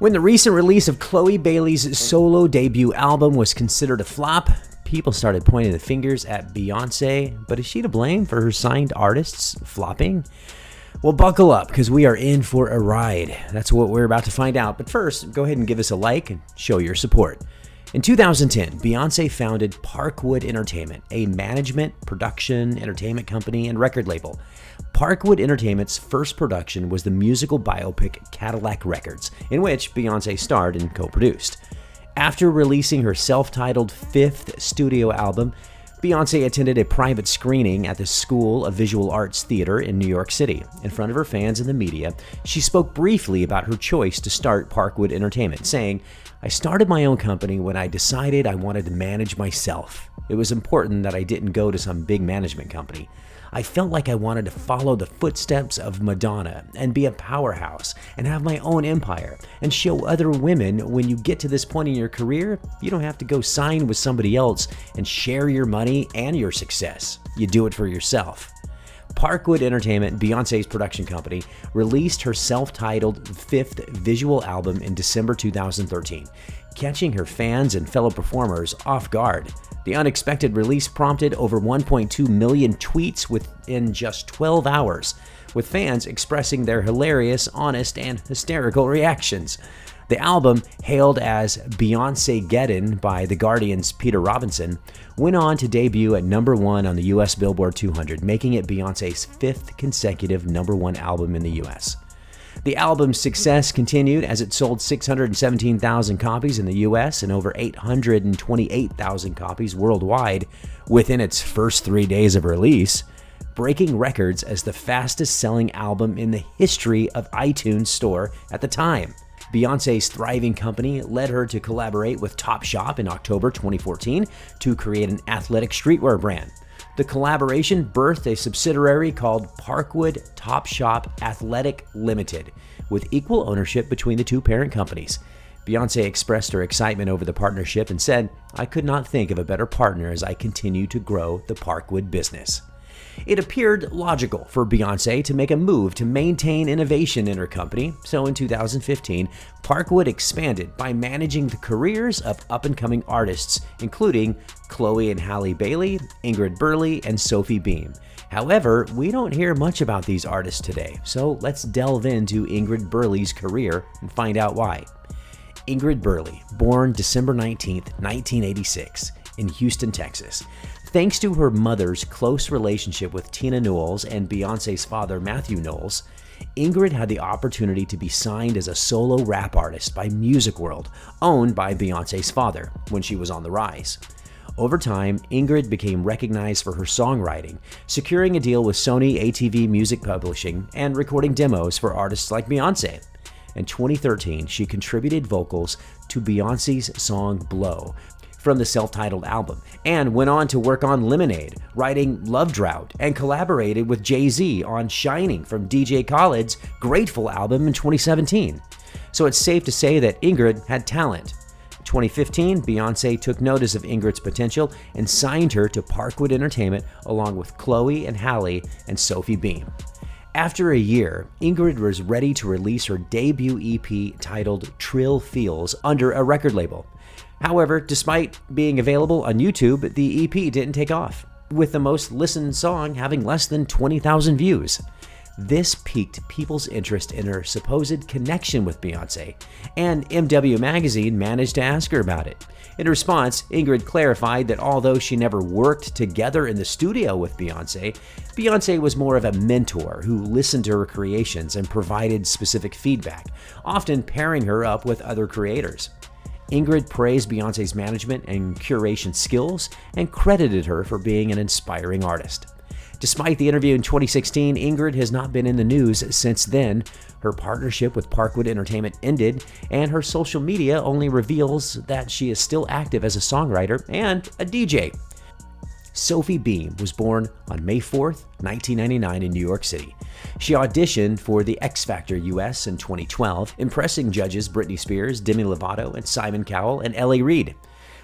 When the recent release of Chloe Bailey's solo debut album was considered a flop, people started pointing the fingers at Beyonce, but is she to blame for her signed artists flopping? Well, buckle up, because we are in for a ride. That's what we're about to find out. But first, go ahead and give us a like and show your support. In 2010, Beyonce founded Parkwood Entertainment, a management, production, entertainment company, and record label. Parkwood Entertainment's first production was the musical biopic Cadillac Records, in which Beyonce starred and co-produced. After releasing her self-titled fifth studio album, Beyonce attended a private screening at the School of Visual Arts Theater in New York City. In front of her fans and the media, she spoke briefly about her choice to start Parkwood Entertainment, saying, "I started my own company when I decided I wanted to manage myself. It was important that I didn't go to some big management company. I felt like I wanted to follow the footsteps of Madonna and be a powerhouse and have my own empire and show other women when you get to this point in your career, you don't have to go sign with somebody else and share your money and your success. You do it for yourself." Parkwood Entertainment, Beyonce's production company, released her self-titled fifth visual album in December 2013, catching her fans and fellow performers off guard. The unexpected release prompted over 1.2 million tweets within just 12 hours, with fans expressing their hilarious, honest, and hysterical reactions. The album, hailed as Beyonce-geddon by The Guardian's Peter Robinson, went on to debut at number 1 on the US Billboard 200, making it Beyonce's fifth consecutive number 1 album in the US. The album's success continued as it sold 617,000 copies in the US and over 828,000 copies worldwide within its first 3 days of release, breaking records as the fastest-selling album in the history of iTunes Store at the time. Beyonce's thriving company led her to collaborate with Topshop in October 2014 to create an athletic streetwear brand. The collaboration birthed a subsidiary called Parkwood Topshop Athletic Limited, with equal ownership between the two parent companies. Beyonce expressed her excitement over the partnership and said, "I could not think of a better partner as I continue to grow the Parkwood business." It appeared logical for Beyonce to make a move to maintain innovation in her company, so in 2015, Parkwood expanded by managing the careers of up-and-coming artists, including Chloe and Halle Bailey, Ingrid Burley, and Sophie Beam. However, we don't hear much about these artists today, so let's delve into Ingrid Burley's career and find out why. Ingrid Burley, born December 19, 1986, in Houston, Texas. Thanks to her mother's close relationship with Tina Knowles and Beyonce's father, Matthew Knowles, Ingrid had the opportunity to be signed as a solo rap artist by Music World, owned by Beyonce's father, when she was on the rise. Over time, Ingrid became recognized for her songwriting, securing a deal with Sony ATV Music Publishing and recording demos for artists like Beyonce. In 2013, she contributed vocals to Beyoncé's song Blow from the self-titled album, and went on to work on Lemonade, writing Love Drought, and collaborated with Jay-Z on Shining from DJ Khaled's Grateful album in 2017. So it's safe to say that Ingrid had talent. In 2015, Beyonce took notice of Ingrid's potential and signed her to Parkwood Entertainment along with Chloe and Halle and Sophie Beam. After a year, Ingrid was ready to release her debut EP titled Trill Feels under a record label. However, despite being available on YouTube, the EP didn't take off, with the most listened song having less than 20,000 views. This piqued people's interest in her supposed connection with Beyonce, and MW Magazine managed to ask her about it. In response, Ingrid clarified that although she never worked together in the studio with Beyonce, Beyonce was more of a mentor who listened to her creations and provided specific feedback, often pairing her up with other creators. Ingrid praised Beyonce's management and curation skills and credited her for being an inspiring artist. Despite the interview in 2016, Ingrid has not been in the news since then. Her partnership with Parkwood Entertainment ended, and her social media only reveals that she is still active as a songwriter and a DJ. Sophie Beam was born on May 4th, 1999 in New York City. She auditioned for the X Factor US in 2012, impressing judges Britney Spears, Demi Lovato, and Simon Cowell and L.A. Reid.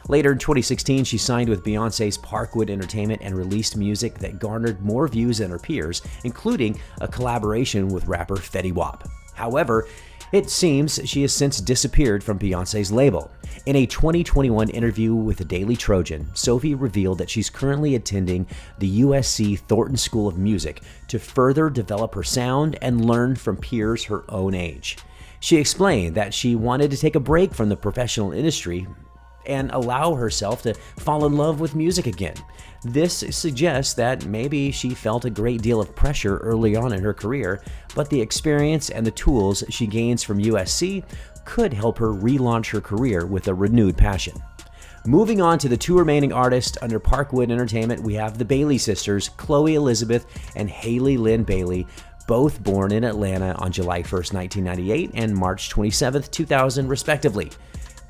Later in 2016, she signed with Beyoncé's Parkwood Entertainment and released music that garnered more views than her peers, including a collaboration with rapper Fetty Wap. However, It seems she has since disappeared from Beyoncé's label. In a 2021 interview with the Daily Trojan, Sophie revealed that she's currently attending the USC Thornton School of Music to further develop her sound and learn from peers her own age. She explained that she wanted to take a break from the professional industry and allow herself to fall in love with music again. This suggests that maybe she felt a great deal of pressure early on in her career, but the experience and the tools she gains from USC could help her relaunch her career with a renewed passion. Moving on to the two remaining artists under Parkwood Entertainment, we have the Bailey sisters, Chloe Elizabeth and Haley Lynn Bailey, both born in Atlanta on July 1st, 1998 and March 27th, 2000, respectively.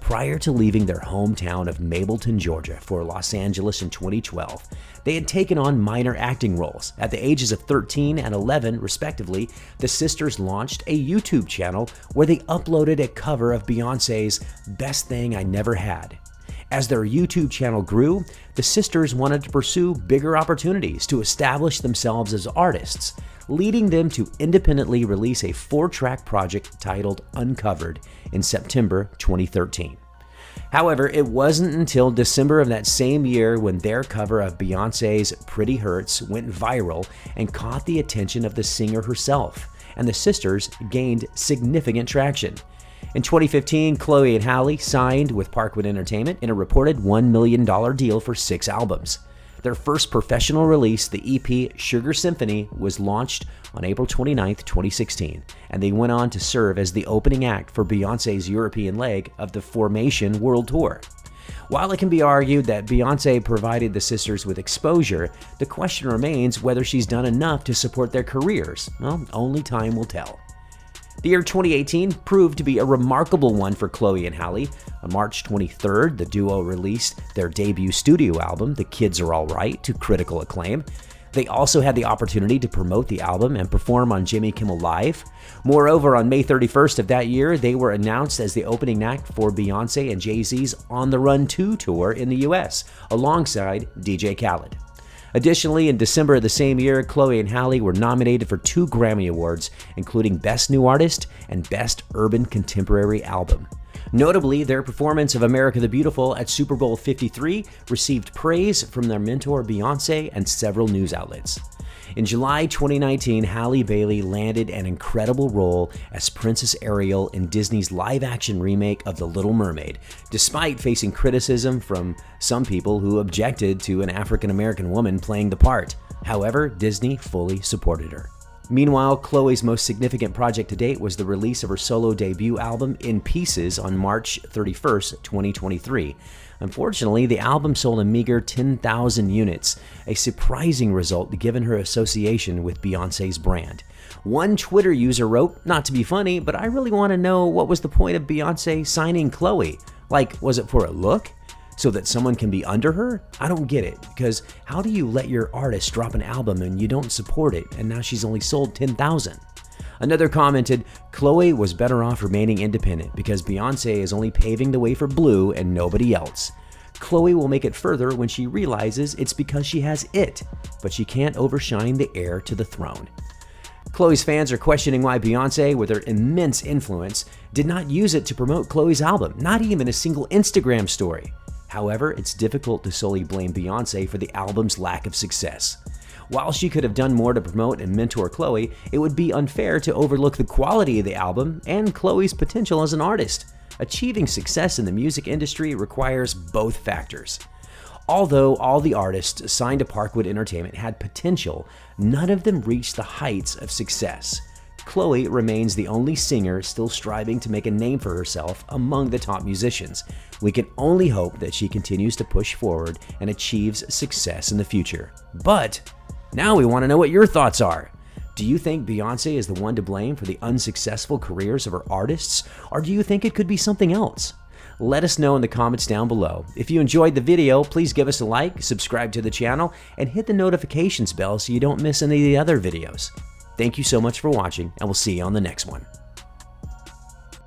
Prior to leaving their hometown of Mableton, Georgia for Los Angeles in 2012, they had taken on minor acting roles. At the ages of 13 and 11, respectively, the sisters launched a YouTube channel where they uploaded a cover of Beyoncé's Best Thing I Never Had. As their YouTube channel grew, the sisters wanted to pursue bigger opportunities to establish themselves as artists, leading them to independently release a 4-track project titled Uncovered in September 2013. However, it wasn't until December of that same year when their cover of Beyoncé's Pretty Hurts went viral and caught the attention of the singer herself, and the sisters gained significant traction. In 2015, Chloe and Halle signed with Parkwood Entertainment in a reported $1 million deal for 6 albums. Their first professional release, the EP Sugar Symphony, was launched on April 29, 2016, and they went on to serve as the opening act for Beyoncé's European leg of the Formation World Tour. While it can be argued that Beyoncé provided the sisters with exposure, the question remains whether she's done enough to support their careers. Well, only time will tell. The year 2018 proved to be a remarkable one for Chloe and Halle. On March 23rd, the duo released their debut studio album, The Kids Are Alright, to critical acclaim. They also had the opportunity to promote the album and perform on Jimmy Kimmel Live. Moreover, on May 31st of that year, they were announced as the opening act for Beyoncé and Jay-Z's On the Run 2 tour in the US, alongside DJ Khaled. Additionally, in December of the same year, Chloe and Halle were nominated for 2 Grammy Awards, including Best New Artist and Best Urban Contemporary Album. Notably, their performance of America the Beautiful at Super Bowl 53 received praise from their mentor Beyoncé and several news outlets. In July 2019, Halle Bailey landed an incredible role as Princess Ariel in Disney's live-action remake of The Little Mermaid, despite facing criticism from some people who objected to an African-American woman playing the part. However, Disney fully supported her. Meanwhile, Chloe's most significant project to date was the release of her solo debut album, In Pieces, on March 31st, 2023. Unfortunately, the album sold a meager 10,000 units, a surprising result given her association with Beyoncé's brand. One Twitter user wrote, "Not to be funny, but I really want to know what was the point of Beyoncé signing Chloe? Like, was it for a look? So that someone can be under her? I don't get it, because how do you let your artist drop an album and you don't support it, and now she's only sold 10,000? Another commented, "Chloe was better off remaining independent because Beyoncé is only paving the way for Blue and nobody else. Chloe will make it further when she realizes it's because she has it, but she can't overshine the heir to the throne." Chloe's fans are questioning why Beyoncé, with her immense influence, did not use it to promote Chloe's album, not even a single Instagram story. However, it's difficult to solely blame Beyoncé for the album's lack of success. While she could have done more to promote and mentor Chloe, it would be unfair to overlook the quality of the album and Chloe's potential as an artist. Achieving success in the music industry requires both factors. Although all the artists signed to Parkwood Entertainment had potential, none of them reached the heights of success. Chloe remains the only singer still striving to make a name for herself among the top musicians. We can only hope that she continues to push forward and achieves success in the future. But now we want to know what your thoughts are. Do you think Beyoncé is the one to blame for the unsuccessful careers of her artists, or do you think it could be something else? Let us know in the comments down below. If you enjoyed the video, please give us a like, subscribe to the channel, and hit the notifications bell so you don't miss any of the other videos. Thank you so much for watching, and we'll see you on the next one.